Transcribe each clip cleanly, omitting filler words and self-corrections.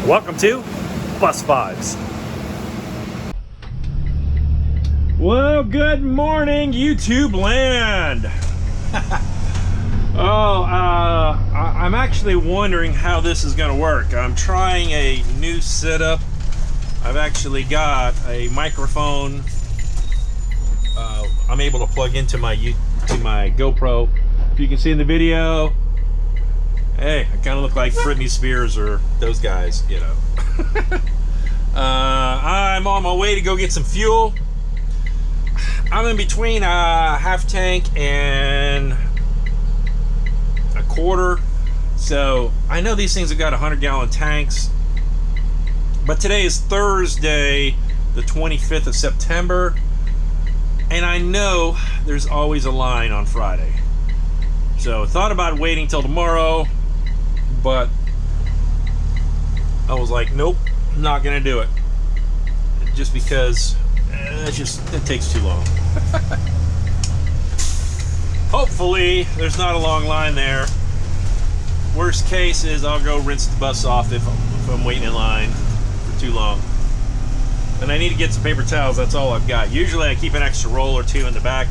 Welcome to Bus Vibes. Well, good morning, YouTube land. I'm actually wondering how this is going to work. I'm trying a new setup. I've actually got a microphone. I'm able to plug into my GoPro. If you can see in the video, hey, I kind of look like Britney Spears or those guys, you know. I'm on my way to go get some fuel. I'm in between a half tank and a quarter. So I know these things have got 100-gallon tanks. But today is Thursday, the 25th of September. And I know there's always a line on Friday. So I thought about waiting till tomorrow, but I was like, nope, not gonna do it. Just because it takes too long. Hopefully there's not a long line there. Worst case is I'll go rinse the bus off if I'm waiting in line for too long. And I need to get some paper towels. That's all I've got. Usually I keep an extra roll or two in the back.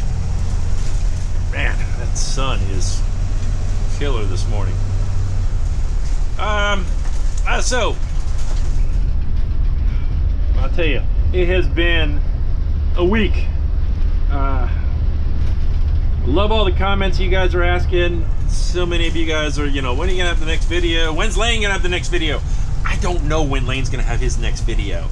Man, that sun is killer this morning. So I'll tell you, it has been a week. Love all the comments you guys are asking. So many of you guys are, you know, when are you gonna have the next video? When's Lane gonna have the next video? I don't know when Lane's gonna have his next video.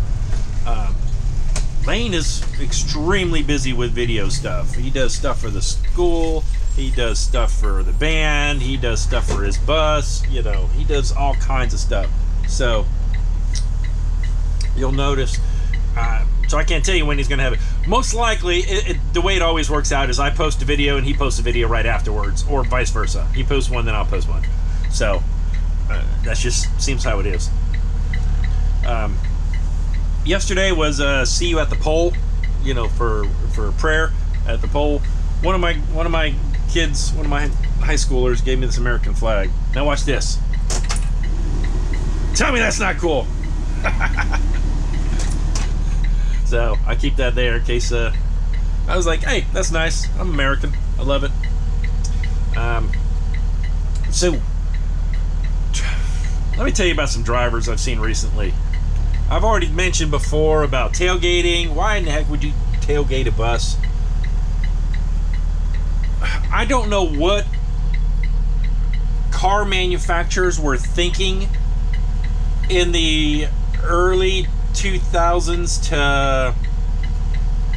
Lane is extremely busy with video stuff. He does stuff for the school, he does stuff for the band, he does stuff for his bus, you know, he does all kinds of stuff. So you'll notice, so I can't tell you when he's gonna have it. Most likely, the way it always works out is I post a video and he posts a video right afterwards, or vice versa. He posts one, then I'll post one. So that just seems how it is. Yesterday was see you at the pole, you know, for prayer at the pole. One of my kids, one of my high schoolers gave me this American flag. Now watch this. Tell me that's not cool. So I keep that there in case I was like, hey, that's nice. I'm American. I love it. So let me tell you about some drivers I've seen recently. I've already mentioned before about tailgating. Why in the heck would you tailgate a bus? I don't know what car manufacturers were thinking in the early 2000s to,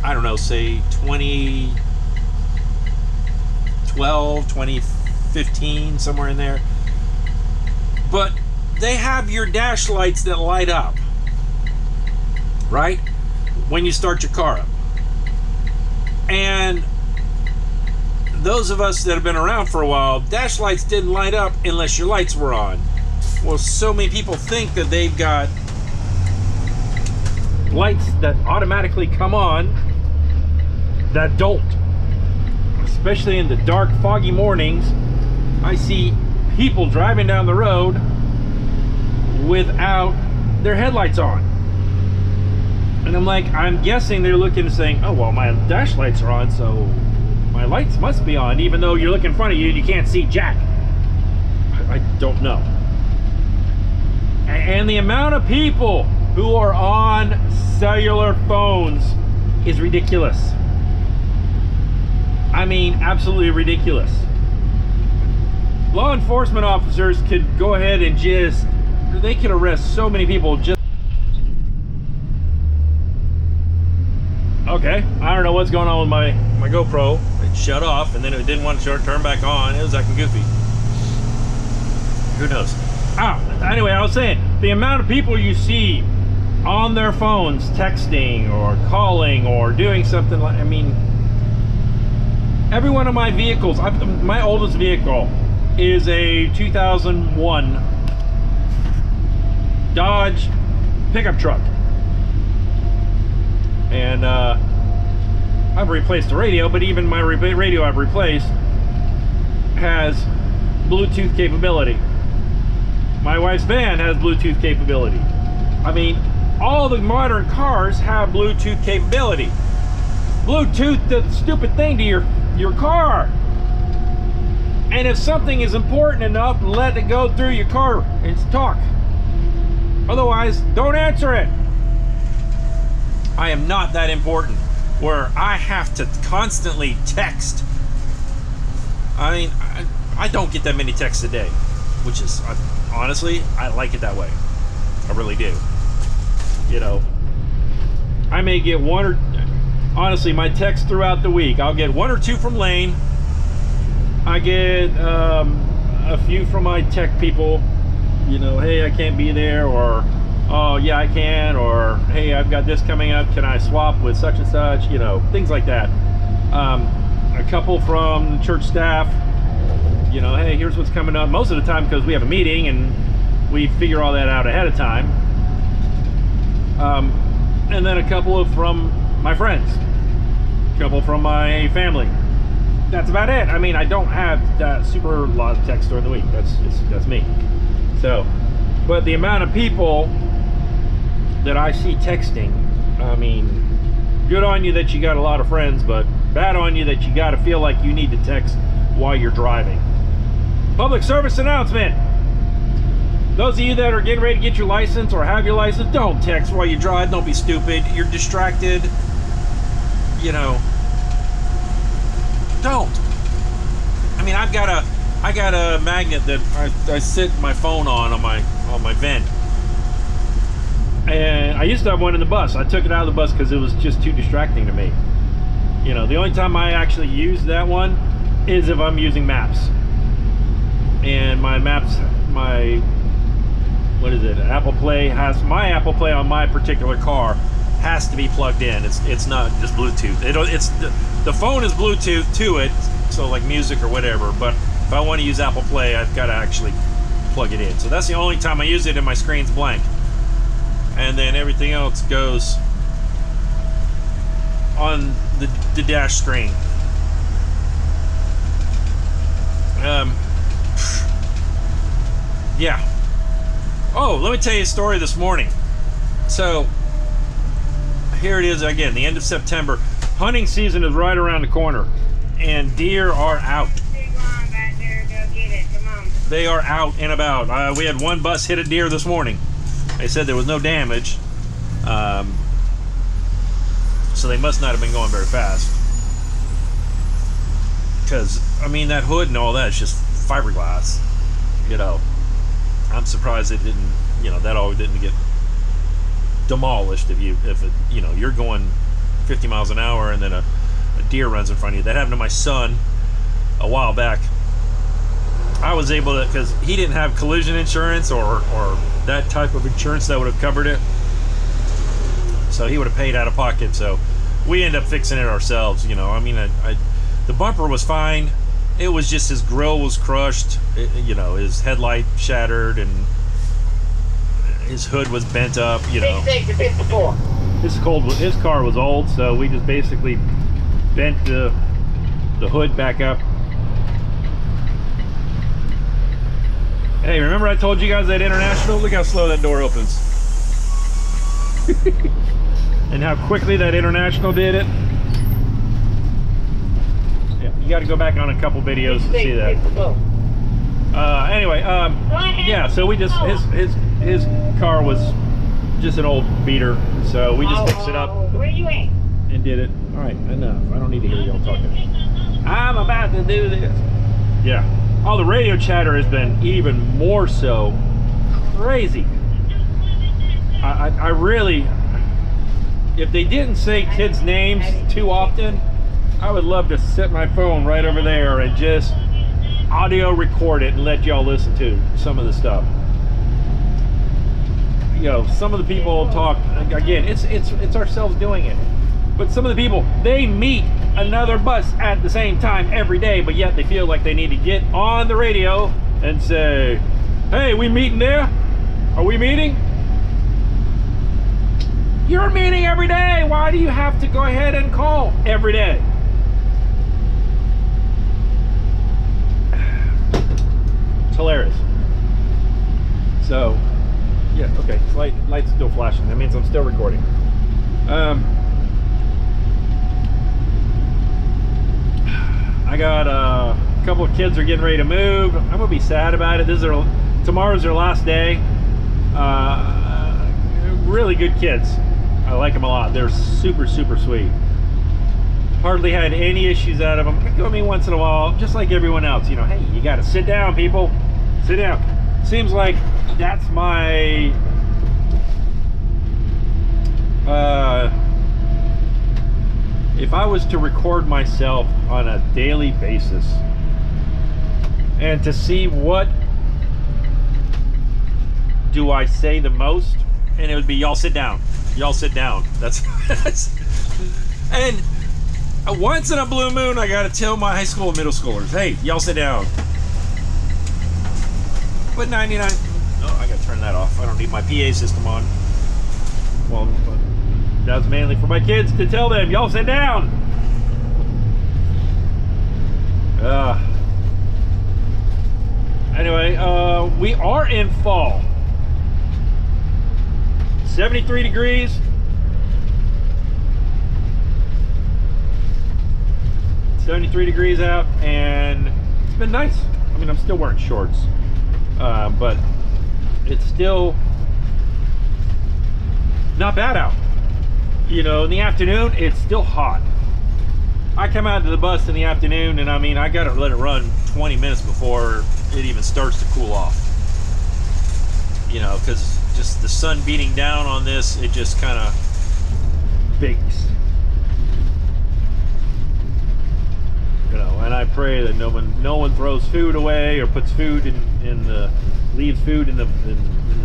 I don't know, say 2012, 2015, somewhere in there. But they have your dash lights that light up, right? When you start your car up. And those of us that have been around for a while, dash lights didn't light up unless your lights were on. Well, so many people think that they've got lights that automatically come on that don't. Especially in the dark, foggy mornings, I see people driving down the road without their headlights on. And I'm like, I'm guessing they're looking and saying, oh, well, my dash lights are on, so my lights must be on, even though you look in front of you and you can't see jack. I don't know. And the amount of people who are on cellular phones is ridiculous. I mean, absolutely ridiculous. Law enforcement officers could go ahead and they could arrest so many people just. Okay, I don't know what's going on with my GoPro. It shut off and then it didn't want to turn back on. It was acting goofy. Who knows? Anyway, I was saying, the amount of people you see on their phones texting or calling or doing something like, I mean, every one of my vehicles, my oldest vehicle is a 2001 Dodge pickup truck. And I've replaced the radio, but even my radio I've replaced has Bluetooth capability. My wife's van has Bluetooth capability. I mean, all the modern cars have Bluetooth capability. Bluetooth does the stupid thing to your car. And if something is important enough, let it go through your car and talk. Otherwise, don't answer it. I am not that important where I have to constantly text. I mean, I don't get that many texts a day, which is, honestly, I like it that way. I really do. You know, I may get one or, honestly, my texts throughout the week, I'll get 1 or 2 from Lane. I get a few from my tech people, you know, hey, I can't be there, or oh yeah, I can, or hey, I've got this coming up, can I swap with such and such, you know, things like that. A couple from the church staff, you know, hey, here's what's coming up, most of the time because we have a meeting and we figure all that out ahead of time. And then a couple from my friends, a couple from my family. That's about it. I mean, I don't have that super lot of text during the week. That's me. So, but the amount of people that I see texting, I mean, good on you that you got a lot of friends, but bad on you that you got to feel like you need to text while you're driving. Public service announcement. Those of you that are getting ready to get your license or have your license, don't text while you drive. Don't be stupid. You're distracted. You know, don't. I mean, I got a magnet that I sit my phone on my vent, and I used to have one in the bus. I took it out of the bus because it was just too distracting to me. You know, the only time I actually use that one is if I'm using maps, and my maps, what is it, Apple Play has, my Apple Play on my particular car has to be plugged in. It's not just Bluetooth. It's the phone is Bluetooth to it, so like music or whatever, but if I want to use Apple Play, I've got to actually plug it in. So that's the only time I use it, and my screen's blank. And then everything else goes on the dash screen. Yeah. Oh, let me tell you a story this morning. So here it is again, the end of September. Hunting season is right around the corner, and deer are out. They are out and about. We had one bus hit a deer this morning. They said there was no damage, so they must not have been going very fast. Because, I mean, that hood and all that is just fiberglass. You know, I'm surprised it didn't, you know, that all didn't get demolished if it, you know, you're going 50 miles an hour and then a deer runs in front of you. That happened to my son a while back. I was able to, because he didn't have collision insurance or that type of insurance that would have covered it, so he would have paid out of pocket. So we ended up fixing it ourselves. You know, I mean, the bumper was fine. It was just his grill was crushed. You know, his headlight shattered and his hood was bent up. You know, his car was old, so we just basically bent the hood back up. Hey, remember I told you guys that international? Look how slow that door opens. And how quickly that international did it. Yeah, you got to go back on a couple videos to see that. Anyway, yeah, so we just, his car was just an old beater, so we just fixed it up. Where you at? And did it. All right, enough. I don't need to hear y'all talking. I'm about to do this. Yeah. Oh, the radio chatter has been even more so crazy. I really, if they didn't say kids' names too often, I would love to set my phone right over there and just audio record it and let y'all listen to some of the stuff. You know, some of the people talk, again, it's ourselves doing it. But some of the people, they meet another bus at the same time every day, but yet they feel like they need to get on the radio and say, hey, we meeting there? Are we meeting? You're meeting every day. Why do you have to go ahead and call every day? It's hilarious. So, Yeah, okay. Light's still flashing. That means I'm still recording. I got a couple of kids are getting ready to move. I'm gonna be sad about it. Tomorrow's their last day. Really good kids. I like them a lot. They're super, super sweet. Hardly had any issues out of them. They go to me once in a while, just like everyone else. You know, hey, you gotta sit down, people. Sit down. Seems like that's my if I was to record myself on a daily basis and to see what do I say the most, and it would be, y'all sit down. Y'all sit down. That's and once in a blue moon I gotta tell my high school and middle schoolers, hey, y'all sit down. But 99, oh, I gotta turn that off. I don't need my PA system on. Well, that's mainly for my kids to tell them, y'all sit down. Anyway, we are in fall. 73 degrees. 73 degrees out, and it's been nice. I mean, I'm still wearing shorts, but it's still not bad out. You know, in the afternoon, it's still hot. I come out to the bus in the afternoon, and I mean, I gotta let it run 20 minutes before it even starts to cool off. You know, because just the sun beating down on this, it just kind of bakes. You know, and I pray that no one throws food away or puts food leaves food in the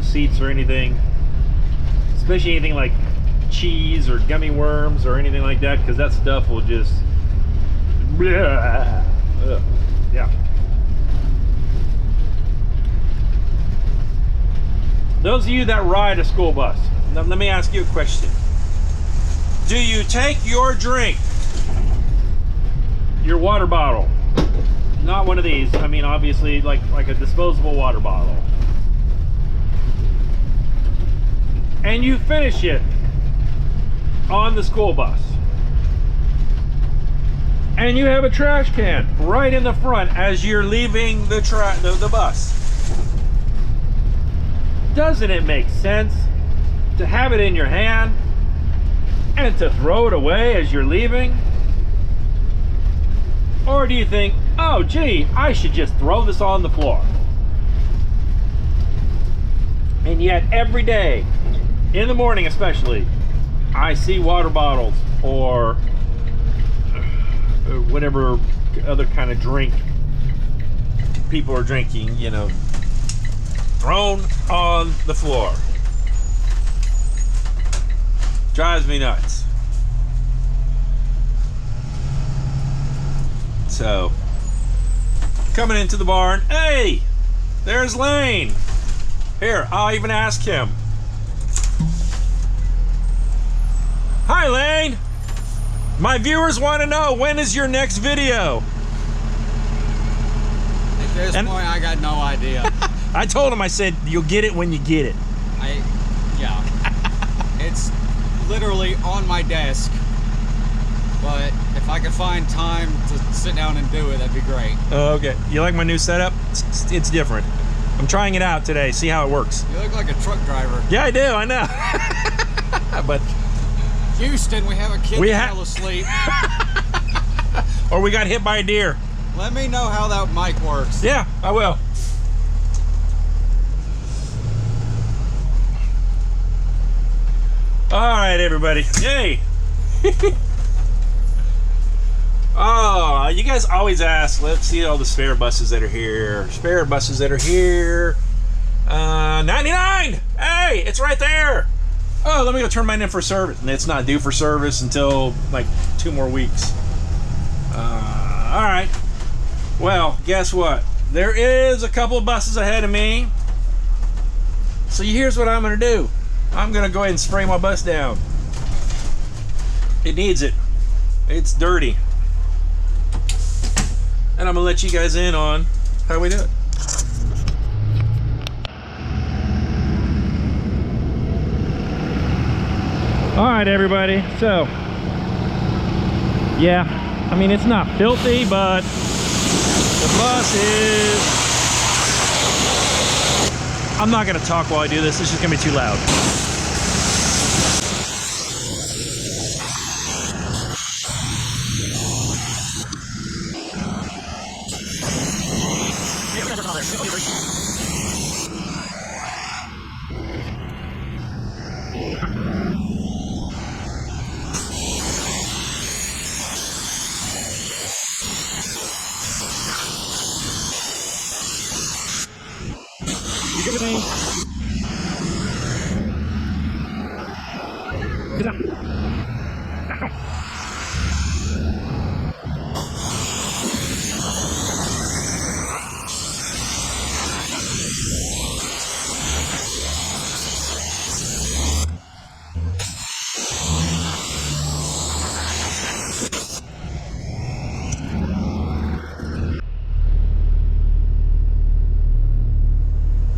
seats or anything, especially anything like cheese or gummy worms or anything like that, because that stuff will just yeah. Those of you that ride a school bus, now let me ask you a question. Do you take your drink, your water bottle, not one of these, I mean obviously like a disposable water bottle, and you finish it on the school bus, and you have a trash can right in the front as you're leaving the bus? Doesn't it make sense to have it in your hand and to throw it away as you're leaving? Or do you think, oh gee, I should just throw this on the floor? And yet every day, in the morning especially, I see water bottles or whatever other kind of drink people are drinking, you know, thrown on the floor. Drives me nuts. So, coming into the barn, hey, there's Lane. Here, I'll even ask him. Hi, Lane. My viewers want to know, when is your next video? At this point, I got no idea. I told him, I said, you'll get it when you get it. Yeah. It's literally on my desk. But if I could find time to sit down and do it, that'd be great. Oh, okay. You like my new setup? It's different. I'm trying it out today, see how it works. You look like a truck driver. Yeah, I do, I know. But Houston, we have a kid that fell asleep. Or we got hit by a deer. Let me know how that mic works. Yeah, I will. All right, everybody. Yay. Oh, you guys always ask, let's see all the spare buses that are here. Spare buses that are here. 99. Hey, it's right there. Oh, let me go turn mine in for service. And it's not due for service until like 2 more weeks. All right. Well, guess what? There is a couple of buses ahead of me. So here's what I'm going to do. I'm going to go ahead and spray my bus down. It needs it. It's dirty. And I'm going to let you guys in on how we do it. All right, everybody. So, yeah, I mean, it's not filthy, but the bus is... I'm not gonna talk while I do this. It's just gonna be too loud. You good with me? Get up.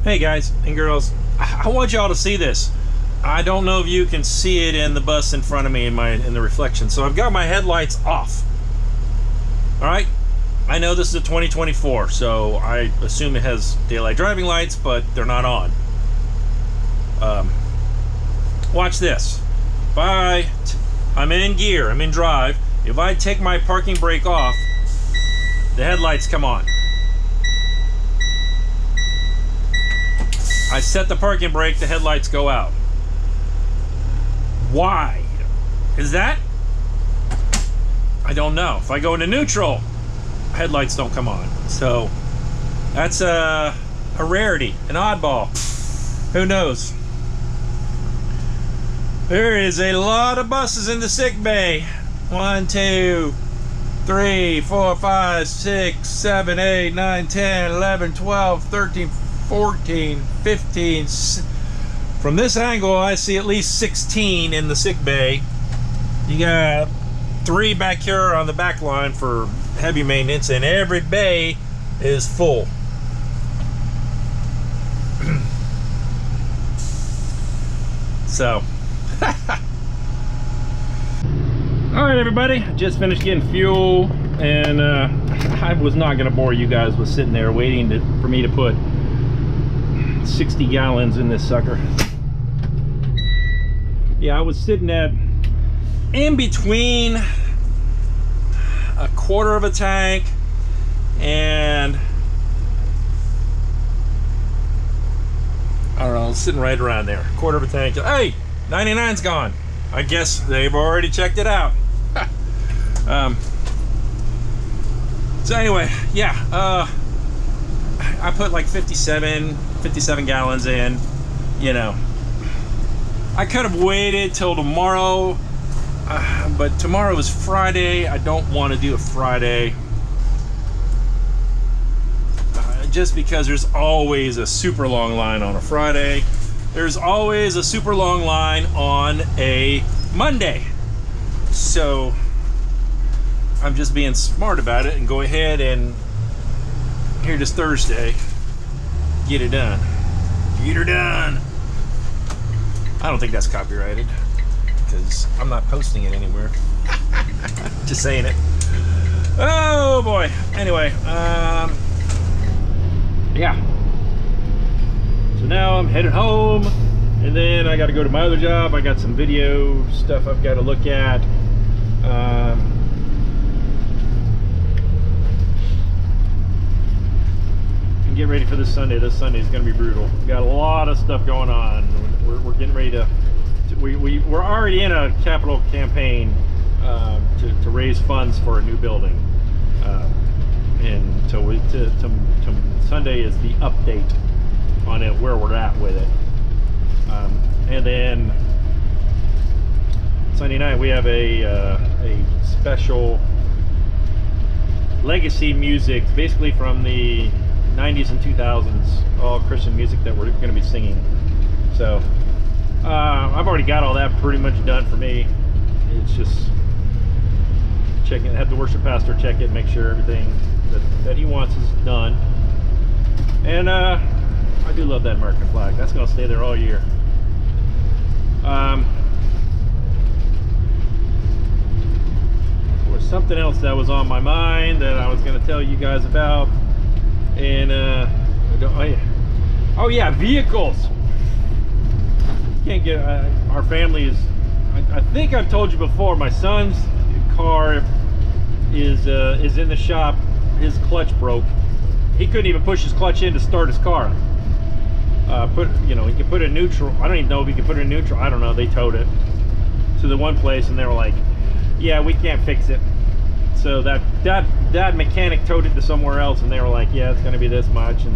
Hey guys and girls, I want y'all to see this. I don't know if you can see it in the bus in front of me in the reflection. So I've got my headlights off. All right, I know this is a 2024, so I assume it has daylight driving lights, but they're not on. Watch this. I'm in gear, I'm in drive. If I take my parking brake off, the headlights come on. I set the parking brake, the headlights go out. Why is that? I don't know. If I go into neutral, headlights don't come on. So that's a rarity, an oddball. Who knows? There is a lot of buses in the sick bay. 1, 2, 3, 4, 5, 6, 7, 8, 9, 10, 11, 12, 13, 14, 15. From this angle, I see at least 16 in the sick bay. You got 3 back here on the back line for heavy maintenance, and every bay is full. So, all right, everybody. Just finished getting fuel, and I was not going to bore you guys with sitting there waiting for me to put 60 gallons in this sucker. Yeah, I was sitting at in between a quarter of a tank and I don't know, sitting right around there. Quarter of a tank. Hey, 99's gone. I guess they've already checked it out. So anyway, yeah, I put like 57 gallons in, you know. I could have waited till tomorrow, but tomorrow is Friday. I don't want to do a Friday. Just because there's always a super long line on a Friday. There's always a super long line on a Monday. So I'm just being smart about it and go ahead and here it is Thursday. Get it done. Get her done. I don't think that's copyrighted because I'm not posting it anywhere. Just saying it. Oh boy. Anyway, yeah. So now I'm headed home, and then I got to go to my other job. I got some video stuff I've got to look at. And get ready for this Sunday. This Sunday is going to be brutal. We've got a lot of stuff going on. We're getting ready to we're already in a capital campaign to raise funds for a new building. And Sunday is the update on it, where we're at with it. And then Sunday night we have a special legacy music, basically from the 90s and 2000s, all Christian music that we're going to be singing. So I've already got all that pretty much done for me. It's just checking, have the worship pastor check it, make sure everything that he wants is done. And I do love that American flag. That's going to stay there all year. something else that was on my mind that I was going to tell you guys about. And oh yeah, vehicles. Can't get our family is. I think I've told you before. My son's car is in the shop. His clutch broke. He couldn't even push his clutch in to start his car. He could put it in neutral. I don't even know if he could put it in neutral. I don't know. They towed it to the one place, and they were like, "Yeah, we can't fix it." So that mechanic towed it to somewhere else, and they were like, "Yeah, it's going to be this much." And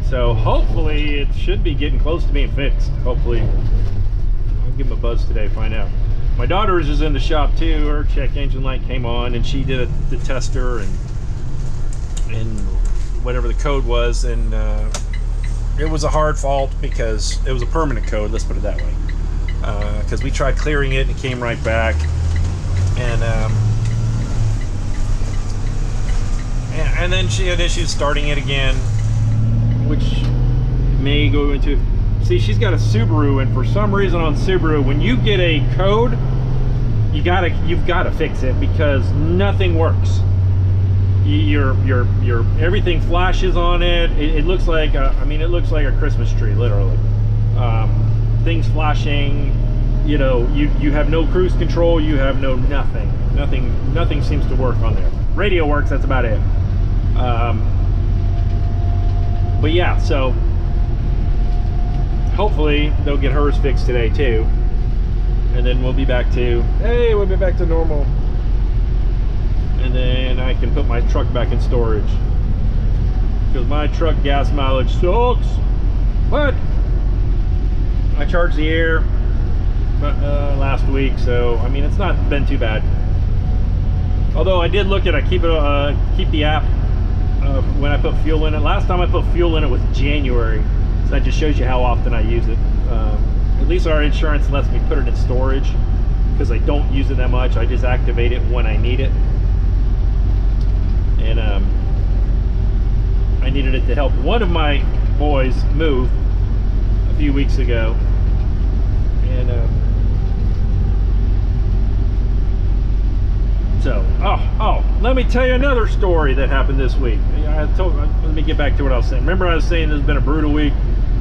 so hopefully it should be getting close to being fixed. Hopefully, I'll give him a buzz today, find out. My daughter's is in the shop too. Her check engine light came on, and she did the tester and whatever the code was, and it was a hard fault because it was a permanent code. Let's put it that way. Because we tried clearing it and it came right back, and then she had issues starting it again, which may go into. See, she's got a Subaru, and for some reason on Subaru, when you get a code, you've got to fix it because nothing works. Everything flashes on it. It looks like it looks like a Christmas tree, literally. Things flashing. You have no cruise control. You have nothing seems to work on there. Radio works. That's about it. But yeah, so hopefully they'll get hers fixed today too, and then we'll be back to normal. And then I can put my truck back in storage because my truck gas mileage sucks. But I charged the air last week, so I mean it's not been too bad. Although I did look at keep the app when I put fuel in it. Last time I put fuel in it was January, so that just shows you how often I use it. At least our insurance lets me put it in storage because I don't use it that much. I just activate it when I need it. And I needed it to help one of my boys move a few weeks ago, and let me tell you another story that happened this week. Let me get back to what I was saying. Remember I was saying this has been a brutal week?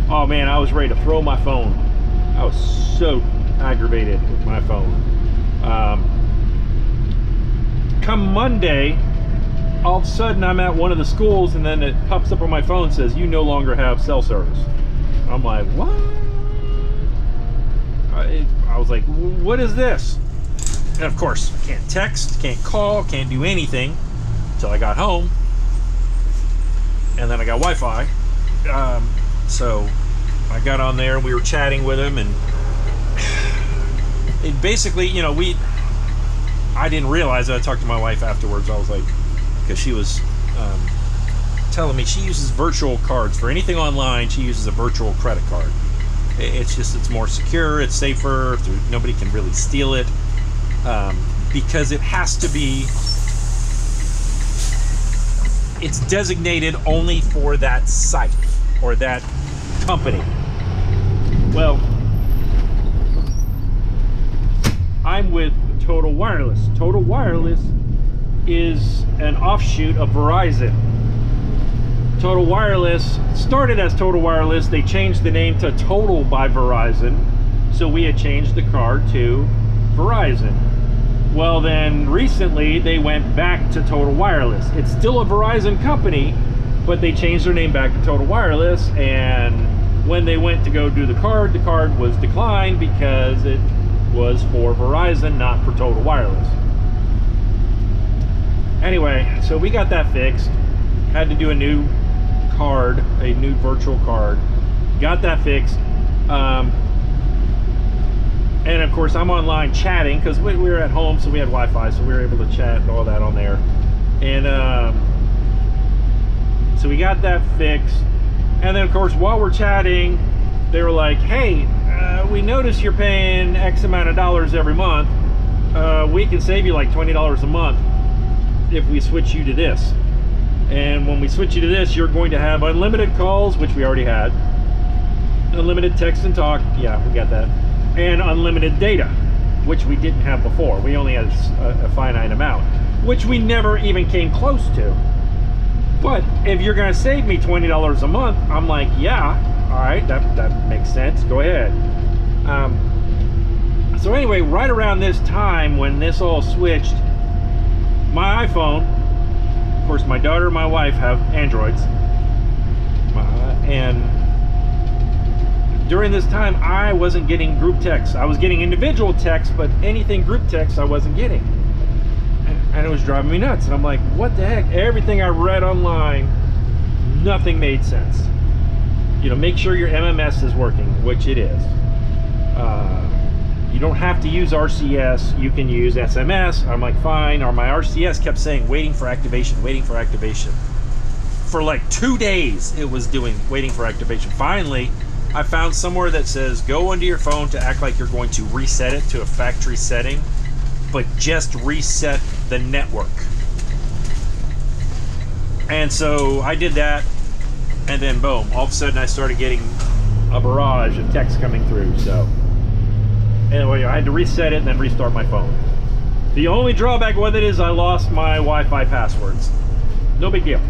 Oh man, I was ready to throw my phone. I was so aggravated with my phone. Come Monday, all of a sudden I'm at one of the schools, and then it pops up on my phone and says you no longer have cell service. I'm like, what? I was like, what is this? And of course I can't text, can't call, can't do anything until I got home, and then I got Wi-Fi. So I got on there and we were chatting with him, and it basically, I didn't realize it. I talked to my wife afterwards. I was like, because she was telling me she uses virtual cards for anything online. She uses a virtual credit card. It's more secure, it's safer, nobody can really steal it, because it has to be, it's designated only for that site or that company. Well, I'm with Total Wireless. Total Wireless is an offshoot of Verizon. Total Wireless started as Total Wireless. They changed the name to Total by Verizon, so we had changed the card to Verizon. Well, then recently they went back to Total Wireless. It's still a Verizon company, but they changed their name back to Total Wireless, and when they went to go do the card was declined because it was for Verizon, not for Total Wireless. Anyway, so we got that fixed. Had to do a new card, a new virtual card. Got that fixed. And of course I'm online chatting because we were at home, so we had Wi-Fi, so we were able to chat and all that on there. And so we got that fixed. And then of course while we're chatting, they were like, hey, we notice you're paying X amount of dollars every month. We can save you like $20 a month if we switch you to this. And when we switch you to this, you're going to have unlimited calls, which we already had, unlimited text and talk, yeah, we got that, and unlimited data, which we didn't have before. We only had a finite amount. which we never even came close to. But if you're gonna save me $20 a month, I'm like, yeah, all right, that makes sense, go ahead. So anyway, right around this time when this all switched, my iPhone, of course my daughter and my wife have Androids, and during this time I wasn't getting group texts. I was getting individual texts, but anything group text I wasn't getting. And it was driving me nuts. And I'm like, what the heck? Everything I read online, nothing made sense. You know, make sure your MMS is working, which it is. You don't have to use RCS. You can use SMS. I'm like, fine. Or my RCS kept saying, waiting for activation, waiting for activation. For like 2 days, it was doing waiting for activation. Finally, I found somewhere that says, go onto your phone to act like you're going to reset it to a factory setting, but just reset the network. And so I did that, and then boom, all of a sudden I started getting a barrage of text coming through. So anyway, I had to reset it and then restart my phone. The only drawback with it is I lost my Wi-Fi passwords. No big deal.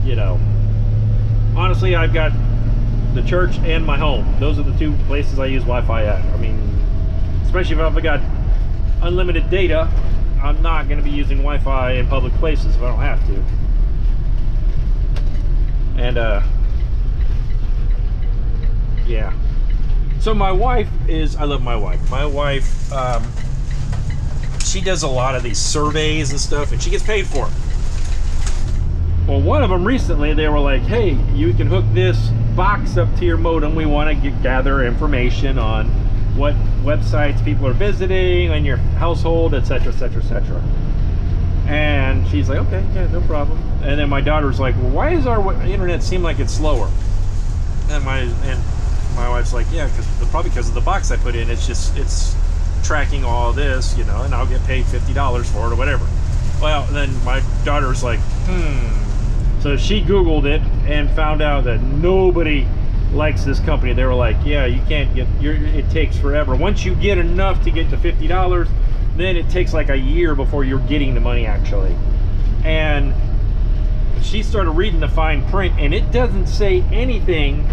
You know, honestly, I've got the church and my home. Those are the two places I use Wi-Fi at. I mean, especially if I've got unlimited data, I'm not going to be using Wi-Fi in public places if I don't have to. And yeah. So my wife is, I love my wife. My wife, she does a lot of these surveys and stuff, and she gets paid for it. Well, one of them recently, they were like, hey, you can hook this box up to your modem. We want to gather information on what websites people are visiting in your household, etc., etc., etc. And she's like, okay, yeah, no problem. And then my daughter's like, well, why does our internet seem like it's slower? And my wife's like, yeah, probably because of the box I put in. It's tracking all this, you know, and I'll get paid $50 for it or whatever. Well, then my daughter's like, So she Googled it and found out that nobody likes this company. They were like, yeah, you can't get it takes forever. Once you get enough to get to $50, then it takes like a year before you're getting the money actually. And she started reading the fine print, and it doesn't say anything.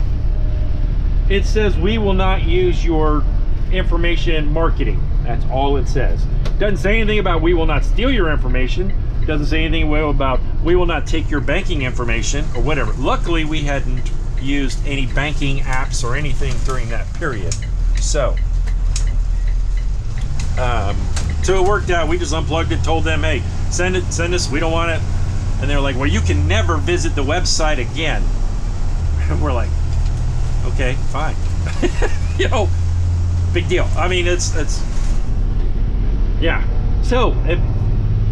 It says, we will not use your information in marketing. That's all it says. Doesn't say anything about we will not steal your information. Doesn't say anything about we will not take your banking information or whatever. Luckily, we hadn't used any banking apps or anything during that period. So it worked out. We just unplugged it, told them, hey, send us, we don't want it. And they're like, well, you can never visit the website again. And we're like, okay, fine. You know, big deal. I mean, it's yeah. So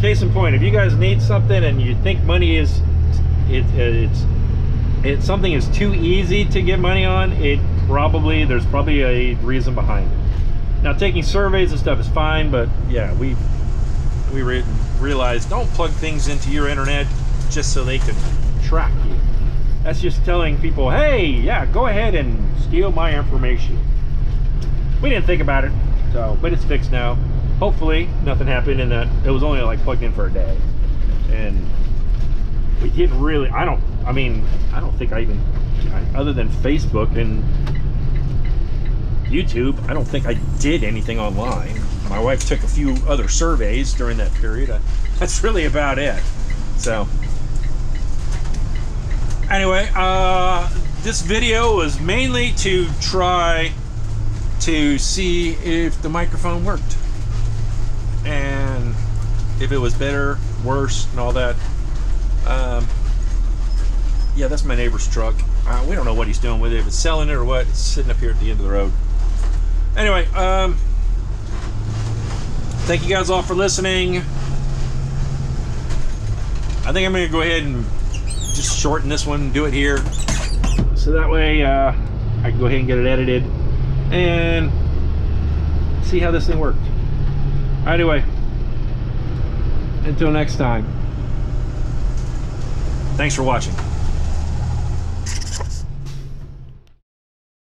case in point, if you guys need something and you think money is something is too easy to get money on, there's probably a reason behind it. Now, taking surveys and stuff is fine, but yeah, we realized, don't plug things into your internet just so they can track you. That's just telling people, hey, yeah, go ahead and steal my information. We didn't think about it, but it's fixed now. Hopefully nothing happened, and that it was only like plugged in for a day, and we didn't really, I don't think other than Facebook and YouTube, I don't think I did anything online. My wife took a few other surveys during that period. That's really about it. So anyway, this video was mainly to try to see if the microphone worked and if it was better, worse, and all that. Yeah, that's my neighbor's truck. We don't know what he's doing with it, if it's selling it or what. It's sitting up here at the end of the road. Anyway, thank you guys all for listening. I think I'm going to go ahead and just shorten this one and do it here, so that way I can go ahead and get it edited and see how this thing worked. Anyway, until next time, thanks for watching.